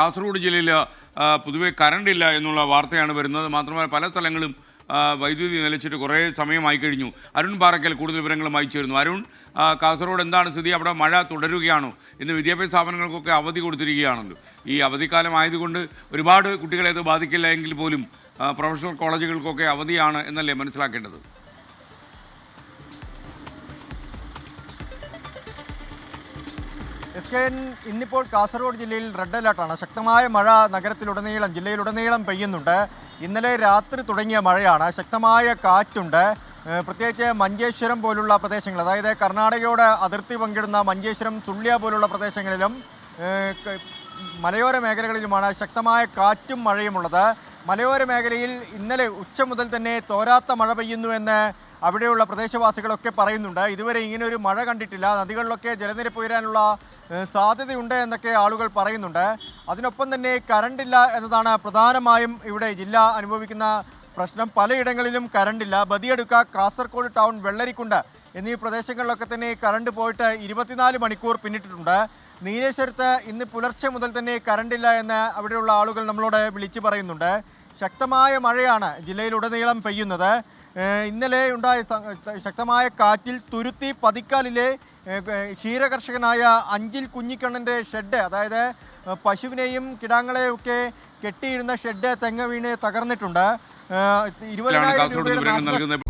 കാസർഗോഡ് ജില്ലയിൽ പൊതുവെ കറണ്ടില്ല എന്നുള്ള വാർത്തയാണ് വരുന്നത്. മാത്രമല്ല പല സ്ഥലങ്ങളും വൈദ്യുതി നിലച്ചിട്ട് കുറേ സമയമായി കഴിഞ്ഞു. അരുൺ പാറയ്ക്കൽ കൂടുതൽ വിവരങ്ങളുമായി ചേരുന്നു. അരുൺ, കാസർഗോഡ് എന്താണ് സ്ഥിതി? അവിടെ മഴ തുടരുകയാണോ? ഇന്ന് വിദ്യാഭ്യാസ സ്ഥാപനങ്ങൾക്കൊക്കെ അവധി കൊടുത്തിരിക്കുകയാണല്ലോ. ഈ അവധിക്കാലം ആയതുകൊണ്ട് ഒരുപാട് കുട്ടികളെ അത് ബാധിക്കില്ല എങ്കിൽ പോലും പ്രൊഫഷണൽ കോളേജുകൾക്കൊക്കെ അവധിയാണ് എന്നല്ലേ മനസ്സിലാക്കേണ്ടത്? ഇന്നിപ്പോൾ കാസർഗോഡ് ജില്ലയിൽ റെഡ് അലർട്ടാണ്. ശക്തമായ മഴ നഗരത്തിലുടനീളം ജില്ലയിലുടനീളം പെയ്യുന്നുണ്ട്. ഇന്നലെ രാത്രി തുടങ്ങിയ മഴയാണ്. ശക്തമായ കാറ്റുണ്ട്. പ്രത്യേകിച്ച് മഞ്ചേശ്വരം പോലുള്ള പ്രദേശങ്ങൾ, അതായത് കർണാടകയോട് അതിർത്തി പങ്കിടുന്ന മഞ്ചേശ്വരം, സുള്ളിയ പോലുള്ള പ്രദേശങ്ങളിലും മലയോര മേഖലകളിലുമാണ് ശക്തമായ കാറ്റും മഴയുമുള്ളത്. മലയോര മേഖലയിൽ ഇന്നലെ ഉച്ച മുതൽ തന്നെ തോരാത്ത മഴ പെയ്യുന്നുവെന്ന് അവിടെയുള്ള പ്രദേശവാസികളൊക്കെ പറയുന്നുണ്ട്. ഇതുവരെ ഇങ്ങനെയൊരു മഴ കണ്ടിട്ടില്ല. നദികളിലൊക്കെ ജലനിരപ്പ് ഉയരാനുള്ള സാധ്യതയുണ്ട് എന്നൊക്കെ ആളുകൾ പറയുന്നുണ്ട്. അതിനൊപ്പം തന്നെ കറണ്ടില്ല എന്നതാണ് പ്രധാനമായും ഇവിടെ ജില്ല അനുഭവിക്കുന്ന പ്രശ്നം. പലയിടങ്ങളിലും കറണ്ടില്ല. ബദിയടുക്ക, കാസർഗോഡ് ടൗൺ, വെള്ളരിക്കുണ്ട് എന്നീ പ്രദേശങ്ങളിലൊക്കെ തന്നെ കറണ്ട് പോയിട്ട് 24 മണിക്കൂർ പിന്നിട്ടിട്ടുണ്ട്. നീലേശ്വരത്ത് ഇന്ന് പുലർച്ചെ മുതൽ തന്നെ കറണ്ടില്ല എന്ന് അവിടെയുള്ള ആളുകൾ നമ്മളോട് വിളിച്ചു പറയുന്നുണ്ട്. ശക്തമായ മഴയാണ് ജില്ലയിലുടനീളം പെയ്യുന്നത്. ഇന്നലെ ഉണ്ടായ ശക്തമായ കാറ്റിൽ തുരുത്തി പതിക്കാലിലെ ക്ഷീരകർഷകനായ അഞ്ചിൽ കുഞ്ഞിക്കണ്ണൻ്റെ ഷെഡ്, അതായത് പശുവിനെയും കിടാങ്ങളെയും ഒക്കെ കെട്ടിയിരുന്ന ഷെഡ് തെങ്ങ് വീണ് തകർന്നിട്ടുണ്ട്. 20,000 രൂപയുടെ